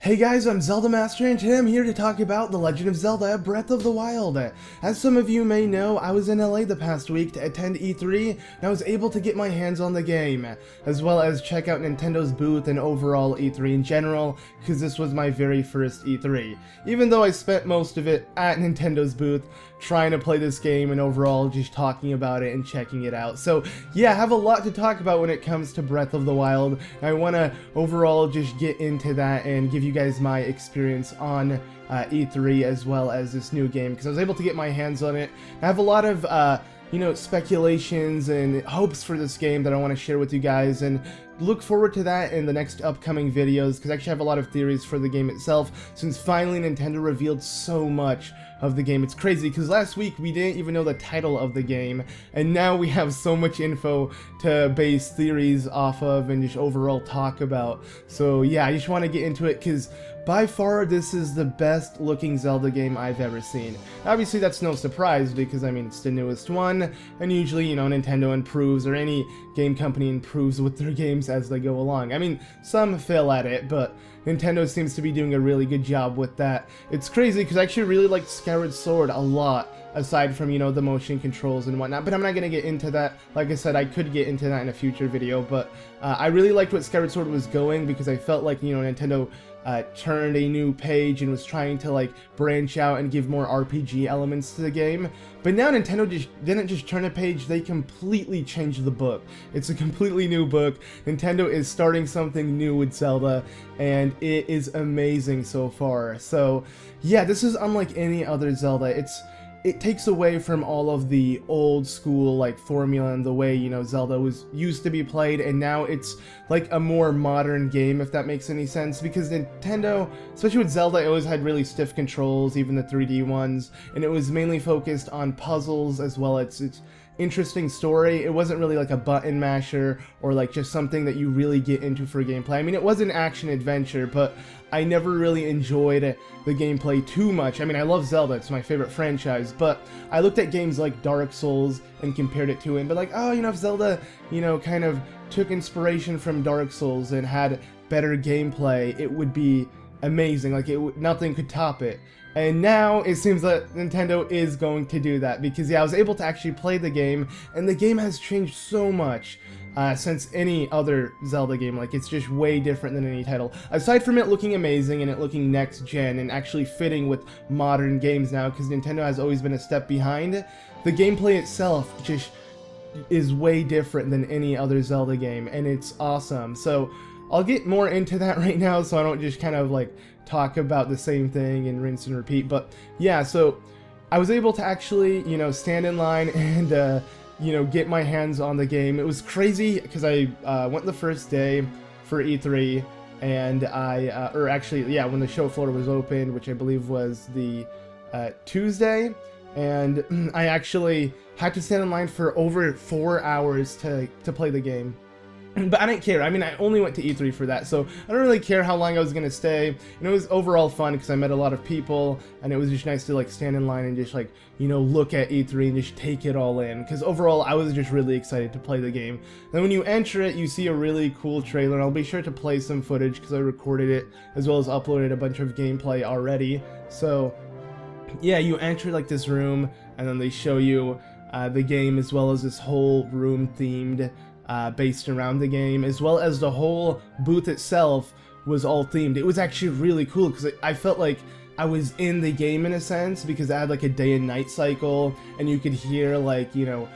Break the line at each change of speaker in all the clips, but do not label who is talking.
Hey guys, I'm ZeldaMaster and today I'm here to talk about The Legend of Zelda Breath of the Wild. As some of you may know, I was in LA the past week to attend E3 and I was able to get my hands on the game, as well as check out Nintendo's booth and overall E3 in general, because this was my very first E3. Even though I spent most of it at Nintendo's booth trying to play this game and overall just talking about it and checking it out. So yeah, I have a lot to talk about when it comes to Breath of the Wild. I want to overall just get into that and give you guys my experience on E3 as well as this new game, because I was able to get my hands on it. I have a lot of speculations and hopes for this game that I want to share with you guys, and look forward to that in the next upcoming videos, because I actually have a lot of theories for the game itself, since finally Nintendo revealed so much of the game. It's crazy, because last week we didn't even know the title of the game, and now we have so much info to base theories off of and just overall talk about. So yeah, I just want to get into it, because by far this is the best looking Zelda game I've ever seen. Obviously that's no surprise, because I mean it's the newest one, and usually, you know, Nintendo improves, or any game company improves with their games as they go along. I mean, some fail at it, but Nintendo seems to be doing a really good job with that. It's crazy, because I actually really liked Skyward Sword a lot, aside from, you know, the motion controls and whatnot, but I'm not going to get into that. Like I said, I could get into that in a future video, but I really liked what Skyward Sword was going, because I felt like, you know, Nintendo turned a new page and was trying to like branch out and give more RPG elements to the game. But now Nintendo didn't just turn a page, they completely changed the book. It's a completely new book. Nintendo is starting something new with Zelda, and it is amazing so far. So yeah, this is unlike any other Zelda. It takes away from all of the old school like formula and the way, you know, Zelda was used to be played, and now it's like a more modern game, if that makes any sense, because Nintendo, especially with Zelda, it always had really stiff controls, even the 3D ones, and it was mainly focused on puzzles as well as its interesting story. It wasn't really like a button masher or like just something that you really get into for gameplay. I mean, it was an action adventure, but I never really enjoyed the gameplay too much. I mean, I love Zelda, it's my favorite franchise, but I looked at games like Dark Souls and compared it to it and be like, oh, you know, if Zelda, you know, kind of took inspiration from Dark Souls and had better gameplay, it would be amazing. Like, nothing could top it. And now it seems that Nintendo is going to do that, because yeah, I was able to actually play the game, and the game has changed so much since any other Zelda game. Like, it's just way different than any title. Aside from it looking amazing and it looking next gen and actually fitting with modern games now, because Nintendo has always been a step behind, the gameplay itself just is way different than any other Zelda game, and it's awesome. So I'll get more into that right now, so I don't just kind of like talk about the same thing and rinse and repeat. But yeah, so I was able to actually, you know, stand in line and you know, get my hands on the game. It was crazy, because I went the first day for E3, and or actually, yeah, when the show floor was opened, which I believe was the Tuesday, and I actually had to stand in line for over 4 hours to play the game. But I didn't care. I mean, I only went to E3 for that, so I don't really care how long I was going to stay. And it was overall fun, because I met a lot of people, and it was just nice to like stand in line and just like, you know, look at E3 and just take it all in, because overall I was just really excited to play the game. Then when you enter it, you see a really cool trailer, and I'll be sure to play some footage, because I recorded it as well as uploaded a bunch of gameplay already. So yeah, you enter like this room, and then they show you the game, as well as this whole room themed based around the game, as well as the whole booth itself was all themed. It was actually really cool, because I felt like I was in the game in a sense, because I had like a day and night cycle, and you could hear like, you know,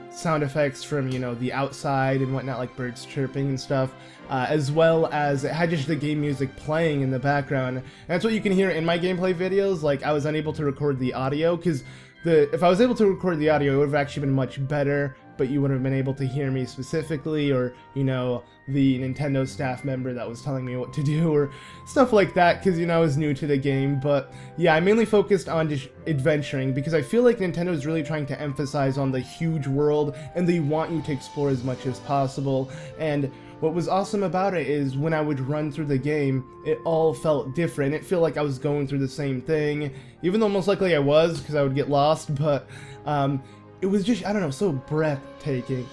sound effects from, you know, the outside and whatnot, like birds chirping and stuff, as well as it had just the game music playing in the background. And that's what you can hear in my gameplay videos. Like, I was unable to record the audio, because if I was able to record the audio, it would have actually been much better, but you would have been able to hear me specifically, or, you know, the Nintendo staff member that was telling me what to do, or stuff like that, because, you know, I was new to the game. But yeah, I mainly focused on just adventuring, because I feel like Nintendo is really trying to emphasize on the huge world, and they want you to explore as much as possible. And what was awesome about it is when I would run through the game, it all felt different. It felt like I was going through the same thing, even though most likely I was, because I would get lost, but it was just, I don't know, so breathtaking.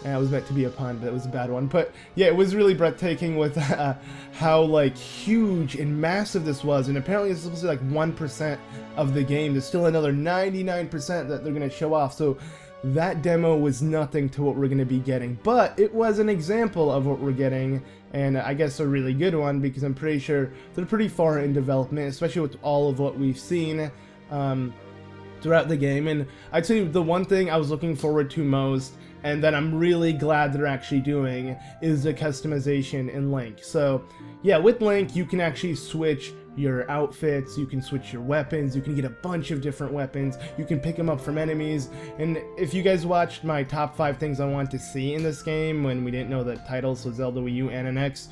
And it was meant to be a pun, but it was a bad one. But yeah, it was really breathtaking with how like huge and massive this was. And apparently it's supposed to be like 1% of the game. There's still another 99% that they're going to show off. So that demo was nothing to what we're going to be getting. But it was an example of what we're getting. And I guess a really good one, because I'm pretty sure they're pretty far in development, especially with all of what we've seen throughout the game. And I'd say the one thing I was looking forward to most, and that I'm really glad they're actually doing, is the customization in Link. So yeah, with Link you can actually switch your outfits, you can switch your weapons, you can get a bunch of different weapons, you can pick them up from enemies. And if you guys watched my top 5 things I want to see in this game when we didn't know the titles, so Zelda, Wii U, and NX,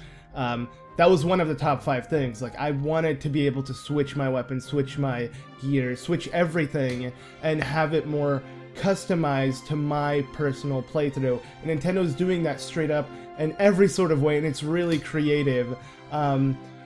that was one of the top 5 things. Like, I wanted to be able to switch my weapons, switch my gear, switch everything, and have it more customized to my personal playthrough. And Nintendo's doing that straight up in every sort of way, and it's really creative.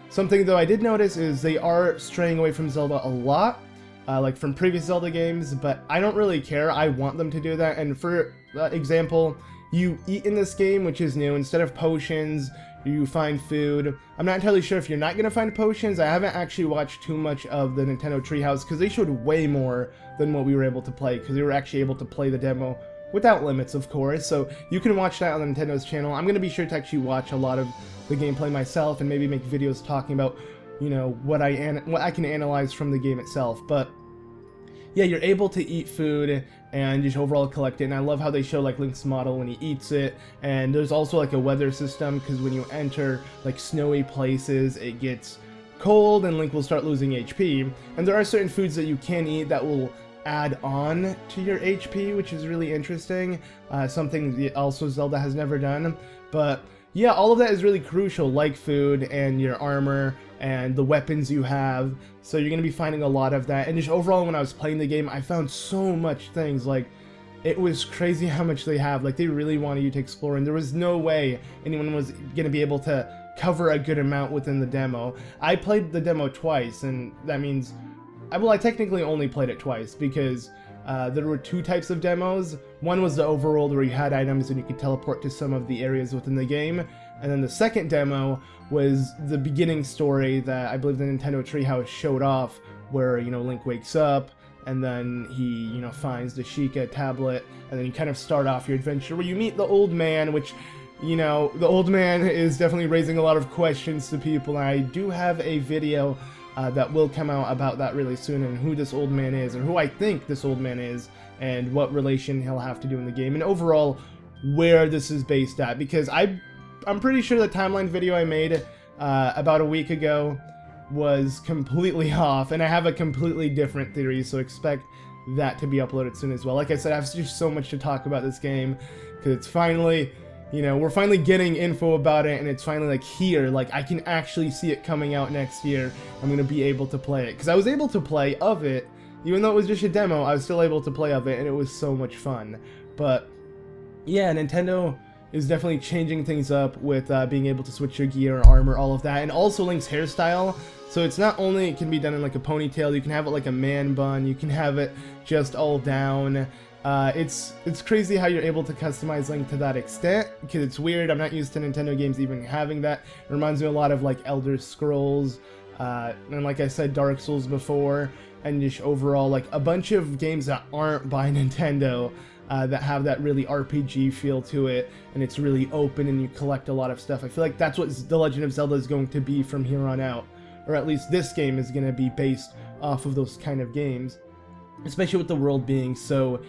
Something though I did notice is they are straying away from Zelda a lot, like from previous Zelda games, but I don't really care. I want them to do that. And for example, you eat in this game, which is new. Instead of potions, you find food. I'm not entirely sure if you're not going to find potions. I haven't actually watched too much of the Nintendo Treehouse, because they showed way more than what we were able to play, because we were actually able to play the demo without limits, of course. So you can watch that on Nintendo's channel. I'm going to be sure to actually watch a lot of the gameplay myself, and maybe make videos talking about, you know, what I can analyze from the game itself. But yeah, you're able to eat food and just overall collect it. And I love how they show like Link's model when he eats it. And there's also like a weather system, because when you enter like snowy places, it gets cold and Link will start losing HP. And there are certain foods that you can eat that will add on to your HP, which is really interesting. Something that also Zelda has never done. But yeah, all of that is really crucial, like food and your armor and the weapons you have. So you're going to be finding a lot of that. And just overall, when I was playing the game, I found so much things. Like, it was crazy how much they have. Like, they really wanted you to explore, and there was no way anyone was going to be able to cover a good amount within the demo. I played the demo twice, and that means, well, I technically only played it twice, because there were 2 types of demos. One was the overworld, where you had items and you could teleport to some of the areas within the game. And then the second demo was the beginning story that I believe the Nintendo Treehouse showed off, where, you know, Link wakes up and then he, you know, finds the Sheikah tablet, and then you kind of start off your adventure where you meet the old man, which, you know, the old man is definitely raising a lot of questions to people. And I do have a video that will come out about that really soon, and who this old man is, or who I think this old man is, and what relation he'll have to do in the game, and overall where this is based at. Because I'm pretty sure the timeline video I made about a week ago was completely off, and I have a completely different theory, so expect that to be uploaded soon as well. Like I said, I have just so much to talk about this game, because it's finally, you know, we're finally getting info about it, and it's finally like here. Like, I can actually see it coming out next year. I'm gonna be able to play it, because I was able to play of it, even though it was just a demo. I was still able to play of it, and it was so much fun. But yeah, Nintendo is definitely changing things up with being able to switch your gear, armor, all of that, and also Link's hairstyle. So it's not only it can be done in like a ponytail, you can have it like a man bun, you can have it just all down. It's crazy how you're able to customize Link to that extent, because it's weird. I'm not used to Nintendo games even having that. It reminds me a lot of like Elder Scrolls, and like I said, Dark Souls before, and just overall like a bunch of games that aren't by Nintendo that have that really RPG feel to it, and it's really open and you collect a lot of stuff. I feel like that's what The Legend of Zelda is going to be from here on out, or at least this game is going to be based off of those kind of games. Especially with the world being so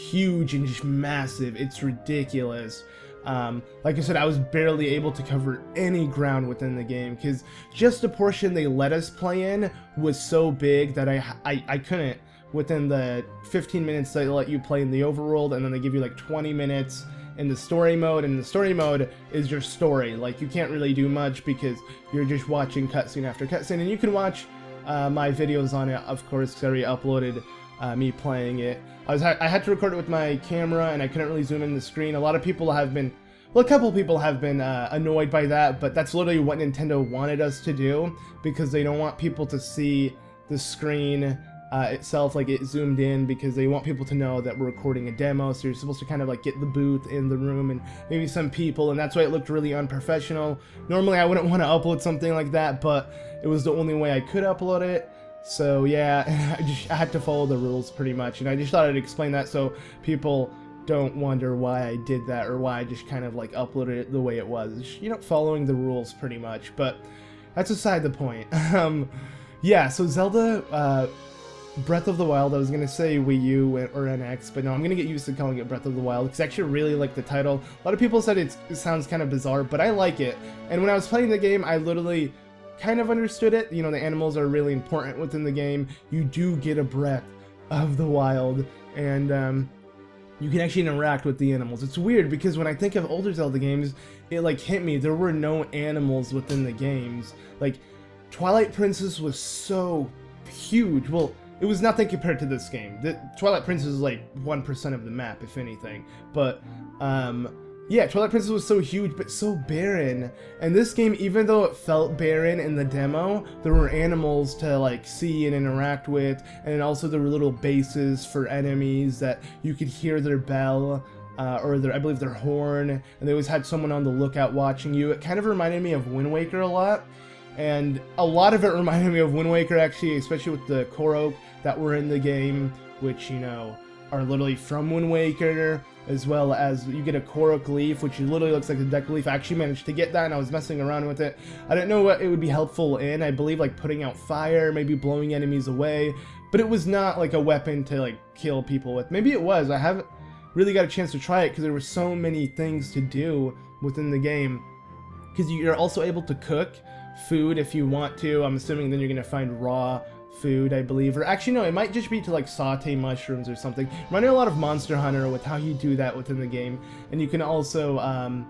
huge and just massive, it's ridiculous. Like I said, I was barely able to cover any ground within the game, because just the portion they let us play in was so big that I couldn't, within the 15 minutes they let you play in the overworld, and then they give you like 20 minutes in the story mode, and the story mode is your story. Like, you can't really do much because you're just watching cutscene after cutscene, and you can watch my videos on it, of course, because I already uploaded me playing it. I had to record it with my camera, and I couldn't really zoom in the screen. A lot of people have been, well, a couple people have been annoyed by that, but that's literally what Nintendo wanted us to do, because they don't want people to see the screen itself, like it zoomed in because they want people to know that we're recording a demo, so you're supposed to kind of like get the booth in the room and maybe some people, and that's why it looked really unprofessional. Normally I wouldn't want to upload something like that, but it was the only way I could upload it. So yeah, I had to follow the rules pretty much, and I just thought I'd explain that so people don't wonder why I did that or why I just kind of like uploaded it the way it was. Just, you know, following the rules pretty much, but that's aside the point. Yeah, so Zelda Breath of the Wild, I was going to say Wii U or NX, but no, I'm going to get used to calling it Breath of the Wild because I actually really like the title. A lot of people said it sounds kind of bizarre, but I like it. And when I was playing the game, I literally kind of understood it. You know, the animals are really important within the game. You do get a Breath of the Wild, and you can actually interact with the animals. It's weird because when I think of older Zelda games, it like hit me, there were no animals within the games. Like, Twilight Princess was so huge. Well, it was nothing compared to this game. The Twilight Princess is like 1% of the map, if anything. But, yeah, Twilight Princess was so huge, but so barren. And this game, even though it felt barren in the demo, there were animals to like see and interact with, and also there were little bases for enemies that you could hear their bell, or I believe their horn, and they always had someone on the lookout watching you. It kind of reminded me of Wind Waker a lot. And a lot of it reminded me of Wind Waker, actually, especially with the Korok that were in the game, which, you know, are literally from Wind Waker, as well as you get a Korok leaf, which literally looks like a deck leaf. I actually managed to get that, and I was messing around with it. I didn't know what it would be helpful in. I believe, like, putting out fire, maybe blowing enemies away, but it was not, like, a weapon to, like, kill people with. Maybe it was. I haven't really got a chance to try it, because there were so many things to do within the game. Because you're also able to cook food if you want to. I'm assuming then you're gonna find raw food, I believe, or actually no, it might just be to like saute mushrooms or something. Reminding a lot of Monster Hunter with how you do that within the game. And you can also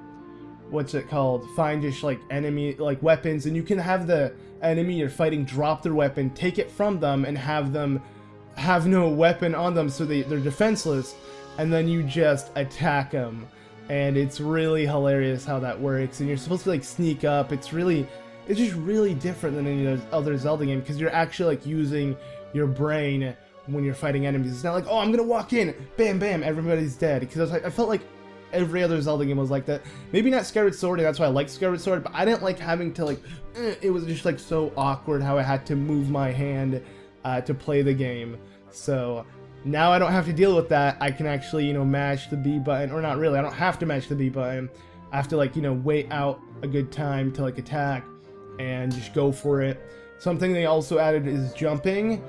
what's it called, find just like enemy like weapons, and you can have the enemy you're fighting drop their weapon, take it from them, and have them have no weapon on them, so they're defenseless, and then you just attack them. And it's really hilarious how that works, and you're supposed to like sneak up. It's just really different than any of those other Zelda games, because you're actually like using your brain when you're fighting enemies. It's not like, oh, I'm gonna walk in, bam, bam, everybody's dead. Because I felt like every other Zelda game was like that. Maybe not Skyward Sword, and that's why I like Skyward Sword, but I didn't like having to like, it was just like so awkward how I had to move my hand to play the game. So now I don't have to deal with that. I can actually, you know, mash the B button, or not really, I don't have to mash the B button. I have to like, you know, wait out a good time to like attack and just go for it. Something they also added is jumping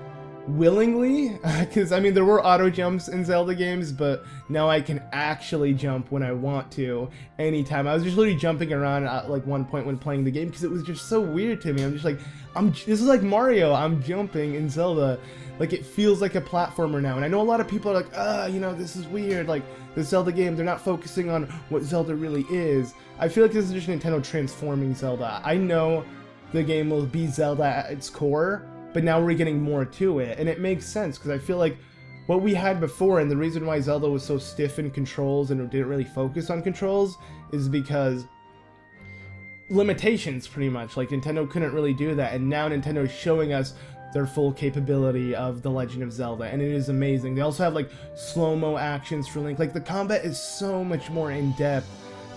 willingly, because I mean there were auto jumps in Zelda games, but now I can actually jump when I want to anytime. I was just literally jumping around at like one point when playing the game because it was just so weird to me. I'm just like, this is like Mario, I'm jumping in Zelda. Like, it feels like a platformer now, and I know a lot of people are like, you know, this is weird, like, the Zelda game, they're not focusing on what Zelda really is. I feel like this is just Nintendo transforming Zelda. I know the game will be Zelda at its core, but now we're getting more to it, and it makes sense, because I feel like what we had before, and the reason why Zelda was so stiff in controls and didn't really focus on controls, is because limitations, pretty much. Like, Nintendo couldn't really do that, and now Nintendo is showing us their full capability of The Legend of Zelda, and it is amazing. They also have like slow-mo actions for Link. Like, the combat is so much more in-depth,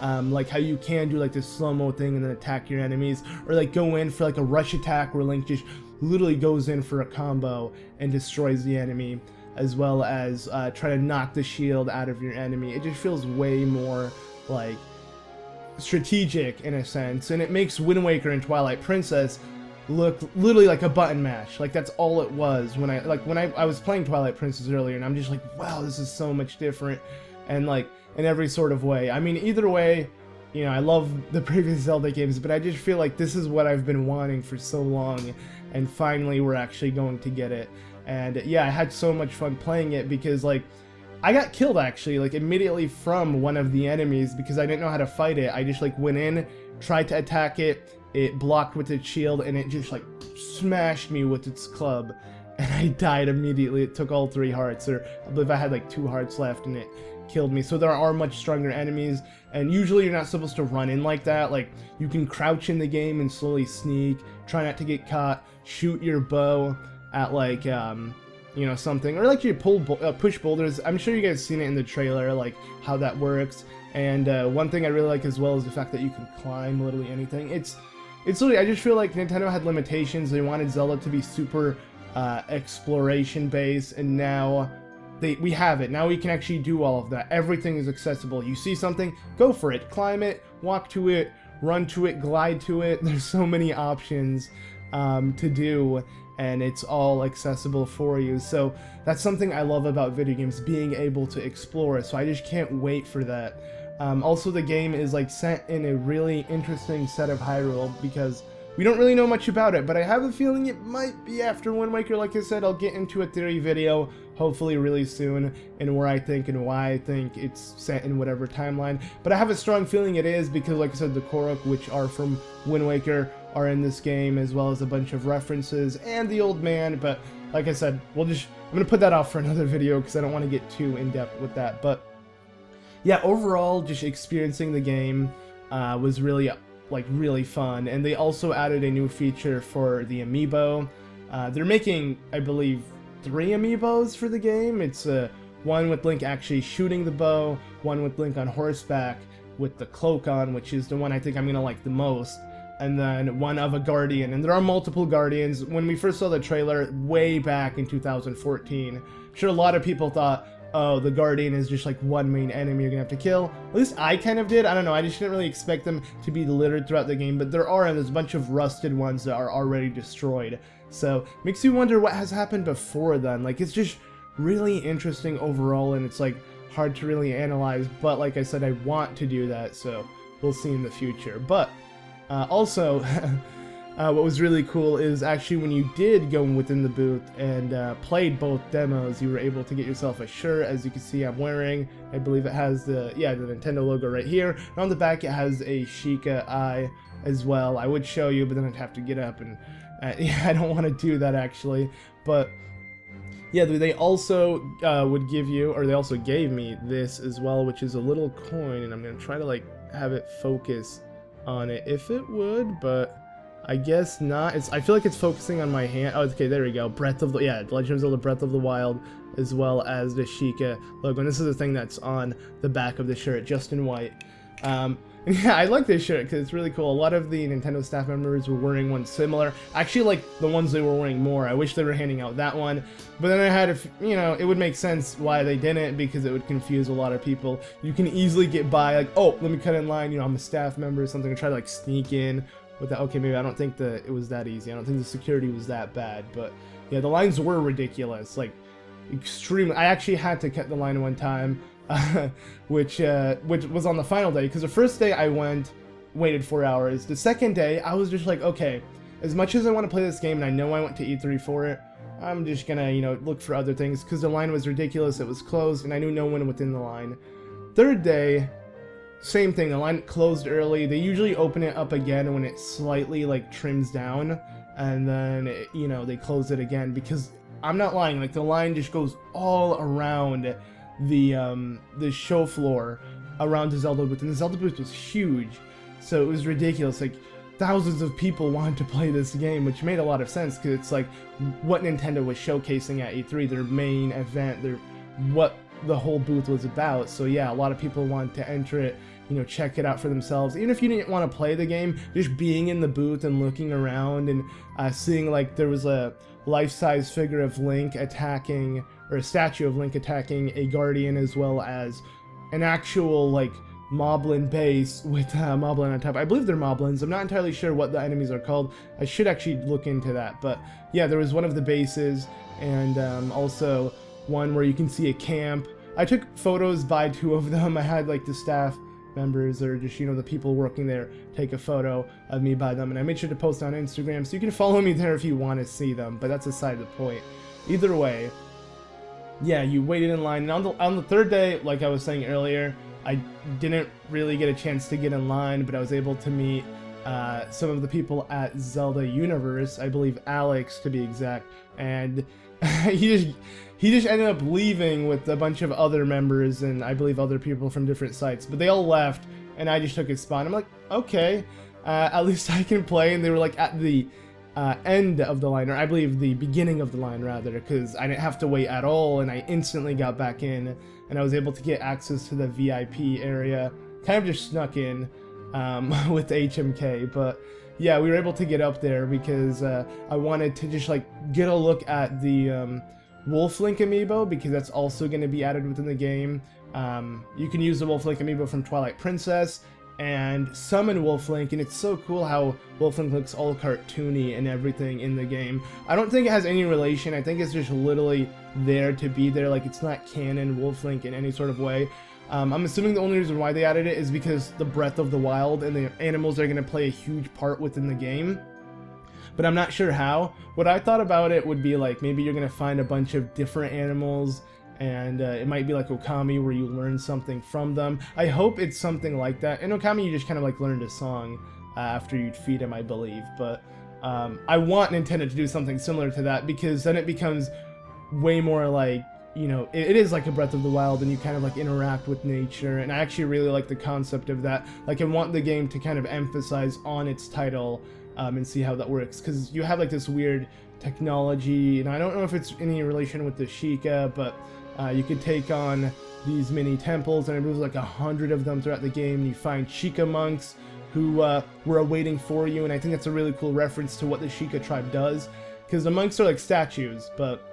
like how you can do like this slow-mo thing and then attack your enemies, or like go in for like a rush attack where Link just literally goes in for a combo and destroys the enemy, as well as try to knock the shield out of your enemy. It just feels way more like strategic in a sense, and it makes Wind Waker and Twilight Princess look literally like a button mash. Like, that's all it was when I was playing Twilight Princess earlier, and I'm just like, wow, this is so much different, and like in every sort of way. I mean, either way, you know, I love the previous Zelda games, but I just feel like this is what I've been wanting for so long, and finally we're actually going to get it. And yeah, I had so much fun playing it, because like I got killed actually like immediately from one of the enemies because I didn't know how to fight it. I just like went in, tried to attack it, it blocked with its shield, and it just like smashed me with its club, and I died immediately. It took all 3 hearts, or I believe I had like 2 hearts left, and it killed me. So there are much stronger enemies, and usually you're not supposed to run in like that. Like, you can crouch in the game and slowly sneak, try not to get caught, shoot your bow at like you know, something, or like you push boulders. I'm sure you guys seen it in the trailer, like how that works. And one thing I really like as well is the fact that you can climb literally anything. It's literally, I just feel like Nintendo had limitations. They wanted Zelda to be super exploration based, and now we have it. Now we can actually do all of that. Everything is accessible. You see something, go for it, climb it, walk to it, run to it, glide to it. There's so many options to do, and it's all accessible for you. So that's something I love about video games, being able to explore. So I just can't wait for that. Also, the game is like set in a really interesting set of Hyrule, because we don't really know much about it, but I have a feeling it might be after Wind Waker. Like I said, I'll get into a theory video hopefully really soon, and where I think and why I think it's set in whatever timeline. But I have a strong feeling it is, because like I said, the Korok, which are from Wind Waker, are in this game, as well as a bunch of references, and the old man. But like I said, I'm gonna put that off for another video, because I don't want to get too in-depth with that. But yeah, overall, just experiencing the game was really really fun. And they also added a new feature for the Amiibo. They're making, I believe, 3 Amiibos for the game. It's one with Link actually shooting the bow, one with Link on horseback with the cloak on, which is the one I think I'm gonna like the most, and then one of a Guardian. And there are multiple Guardians. When we first saw the trailer way back in 2014, I'm sure a lot of people thought, oh, the Guardian is just like one main enemy you're gonna have to kill. At least I kind of did. I don't know, I just didn't really expect them to be littered throughout the game, but there's a bunch of rusted ones that are already destroyed. So makes you wonder what has happened before then. Like, it's just really interesting overall, and it's like hard to really analyze, but like I said, I want to do that, so we'll see in the future. But also what was really cool is actually when you did go within the booth and played both demos, you were able to get yourself a shirt. As you can see, I'm wearing, I believe it has the Nintendo logo right here, and on the back it has a Sheikah eye as well. I would show you, but then I'd have to get up, and yeah, I don't want to do that actually. But yeah, they also would give you, or they also gave me this as well, which is a little coin, and I'm gonna try to like have it focus on it if it would, but I guess not. I feel like it's focusing on my hand. Oh, okay, there we go. Legend of Zelda Breath of the Wild, as well as the Sheikah logo. And this is the thing that's on the back of the shirt, just in white. Yeah, I like this shirt because it's really cool. A lot of the Nintendo staff members were wearing one similar. I actually like the ones they were wearing more. I wish they were handing out that one. But then I had, it would make sense why they didn't, because it would confuse a lot of people. You can easily get by, like, oh, let me cut in line, I'm a staff member or something, and try to like sneak in with that. Okay, maybe I don't think it was that easy. I don't think the security was that bad. But yeah, the lines were ridiculous, like extremely. I actually had to cut the line one time. Which was on the final day, because the first day I waited 4 hours. The second day I was just like, okay, as much as I want to play this game and I know I went to E3 for it, I'm just gonna look for other things, because the line was ridiculous. It was closed and I knew no one within the line. Third day, same thing, the line closed early. They usually open it up again when it slightly like trims down, and then they close it again, because I'm not lying, like the line just goes all around the show floor around the Zelda booth, and the Zelda booth was huge, so it was ridiculous. Like, thousands of people wanted to play this game, which made a lot of sense, because it's like what Nintendo was showcasing at E3, their main event, what the whole booth was about. So yeah, a lot of people wanted to enter it, check it out for themselves. Even if you didn't want to play the game, just being in the booth and looking around and seeing, like, there was a life-size figure of Link attacking, or a statue of Link attacking a Guardian, as well as an actual, like, Moblin base with Moblin on top. I believe they're Moblins. I'm not entirely sure what the enemies are called. I should actually look into that. But yeah, there was one of the bases, and also one where you can see a camp. I took photos by 2 of them. I had, like, the staff members, or just the people working there, take a photo of me by them, and I made sure to post on Instagram, so you can follow me there if you want to see them. But that's aside the point. Either way, yeah, you waited in line, and on the third day, like I was saying earlier, I didn't really get a chance to get in line, but I was able to meet some of the people at Zelda Universe, I believe Alex to be exact, and he just ended up leaving with a bunch of other members, and I believe other people from different sites, but they all left, and I just took his spot. I'm like, okay, at least I can play. And they were like at the end of the line, or I believe the beginning of the line rather, because I didn't have to wait at all, and I instantly got back in, and I was able to get access to the VIP area. Kind of just snuck in with the HMK, but yeah, we were able to get up there because I wanted to just like get a look at the Wolf Link Amiibo, because that's also going to be added within the game. You can use the Wolf Link Amiibo from Twilight Princess and summon Wolf Link, and it's so cool how Wolf Link looks all cartoony and everything in the game. I don't think it has any relation. I think it's just literally there to be there. Like, it's not canon Wolf Link in any sort of way. I'm assuming the only reason why they added it is because the Breath of the Wild and the animals are going to play a huge part within the game. But I'm not sure how. What I thought about it would be like, maybe you're going to find a bunch of different animals, and it might be like Okami where you learn something from them. I hope it's something like that. In Okami, you just kind of like learned a song after you'd feed him, I believe. But I want Nintendo to do something similar to that, because then it becomes way more like, you know, it is like a Breath of the Wild, and you kind of like interact with nature. And I actually really like the concept of that. Like, I want the game to kind of emphasize on its title and see how that works, because you have like this weird technology, and I don't know if it's any relation with the Sheikah, but you could take on these mini temples, and there's like 100 of them throughout the game, and you find Sheikah monks who were awaiting for you, and I think that's a really cool reference to what the Sheikah tribe does, because the monks are like statues, but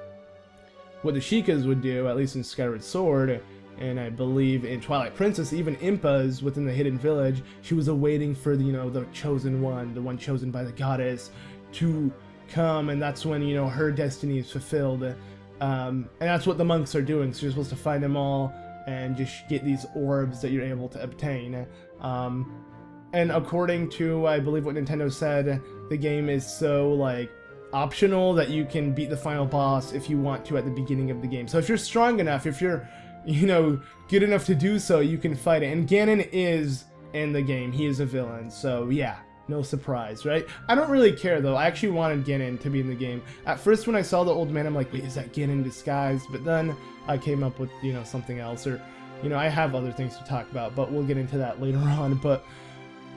what the Sheikahs would do, at least in Skyward Sword, and I believe in Twilight Princess, even Impas within the Hidden Village, she was awaiting for the, you know, the chosen one, the one chosen by the goddess, to come, and that's when, you know, her destiny is fulfilled. And that's what the monks are doing, so you're supposed to find them all and just get these orbs that you're able to obtain. And according to, I believe, what Nintendo said, the game is so, like, optional that you can beat the final boss if you want to at the beginning of the game. So if you're strong enough, if you're, you know, good enough to do so, you can fight it. And Ganon is in the game. He is a villain, so yeah. No surprise, right? I don't really care, though. I actually wanted Ganon to be in the game. At first, when I saw the old man, I'm like, wait, is that Ganon disguised? But then I came up with, you know, something else. Or, you know, I have other things to talk about, but we'll get into that later on. But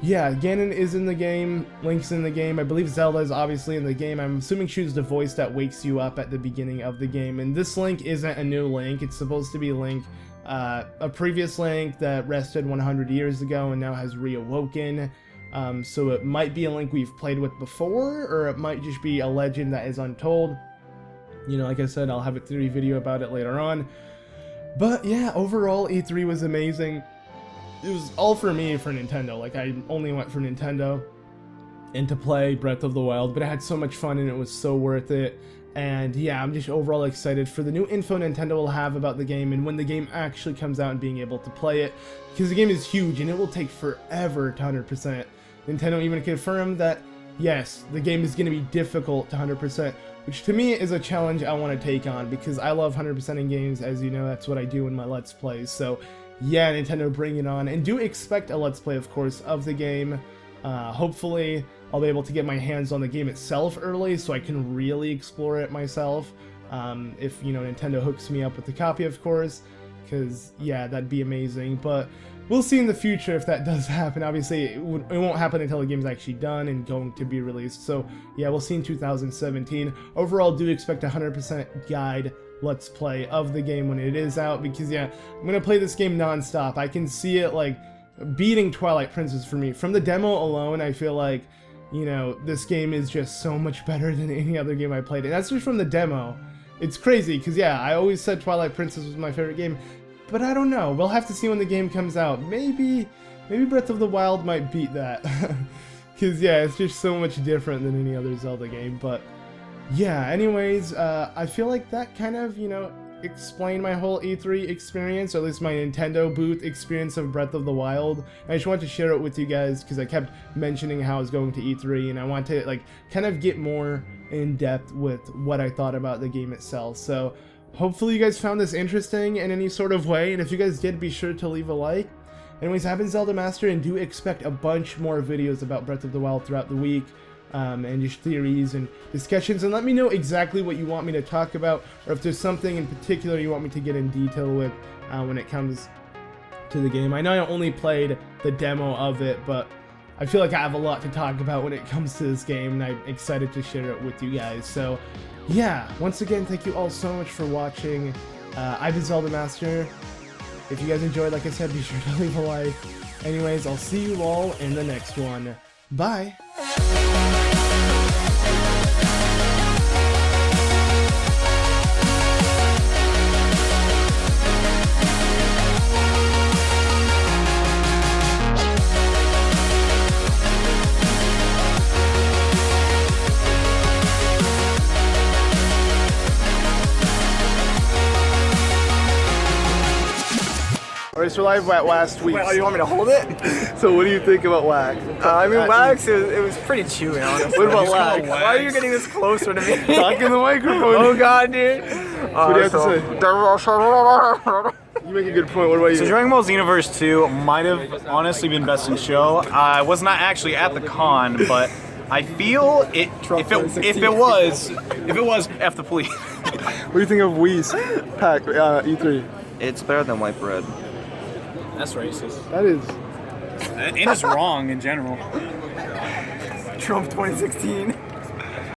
yeah, Ganon is in the game. Link's in the game. I believe Zelda is obviously in the game. I'm assuming she's the voice that wakes you up at the beginning of the game. And this Link isn't a new Link. It's supposed to be Link, a previous Link that rested 100 years ago and now has reawoken. So it might be a Link we've played with before, or it might just be a legend that is untold. You know, like I said, I'll have a theory video about it later on. But yeah, overall, E3 was amazing. It was all for me for Nintendo. Like, I only went for Nintendo and to play Breath of the Wild, but I had so much fun and it was so worth it. And yeah, I'm just overall excited for the new info Nintendo will have about the game and when the game actually comes out and being able to play it, because the game is huge and it will take forever to 100%. Nintendo even confirmed that, yes, the game is going to be difficult to 100%, which to me is a challenge I want to take on, because I love 100%ing games. As you know, that's what I do in my Let's Plays. So yeah, Nintendo, bring it on, and do expect a Let's Play, of course, of the game. Hopefully, I'll be able to get my hands on the game itself early, so I can really explore it myself. If, you know, Nintendo hooks me up with the copy, of course, because, yeah, that'd be amazing. But we'll see in the future if that does happen. Obviously, it won't happen until the game's actually done and going to be released. So, yeah, we'll see in 2017. Overall, do expect a 100% guide Let's Play of the game when it is out, because, yeah, I'm going to play this game non-stop. I can see it, like, beating Twilight Princess for me. From the demo alone, I feel like, you know, this game is just so much better than any other game I played. And that's just from the demo. It's crazy, because, yeah, I always said Twilight Princess was my favorite game, but I don't know. We'll have to see when the game comes out. Maybe Breath of the Wild might beat that. Because, yeah, it's just so much different than any other Zelda game. But, yeah, anyways, I feel like that kind of, you know, explained my whole E3 experience, or at least my Nintendo booth experience of Breath of the Wild. I just wanted to share it with you guys, because I kept mentioning how I was going to E3, and I want to, like, kind of get more in depth with what I thought about the game itself. So hopefully you guys found this interesting in any sort of way, and if you guys did, be sure to leave a like. Anyways, I've been ZeldaMaster, and do expect a bunch more videos about Breath of the Wild throughout the week, and just theories and discussions, and let me know exactly what you want me to talk about, or if there's something in particular you want me to get in detail with when it comes to the game. I know I only played the demo of it, but I feel like I have a lot to talk about when it comes to this game, and I'm excited to share it with you guys. So, yeah, once again, thank you all so much for watching. I've been ZeldaMaster. If you guys enjoyed, like I said, be sure to leave a like. Anyways, I'll see you all in the next one. Bye! Race for Life went last week.
Wait, you want me to hold it?
So what do you think about Wax?
I mean, Wax, it was pretty chewy, honestly.
What about Wax?
Why are you getting this closer to me?
Talk in the microphone.
Oh god, dude.
What do you have to say? You make a good point. What about you?
So Dragon Ball Xenoverse 2 might have honestly been best in show. I was not actually at the con, but I feel it. If it was, F the police.
What do you think of Whis Pack E3?
It's better than white bread.
That's racist.
That is.
And it's wrong in general.
Trump 2016.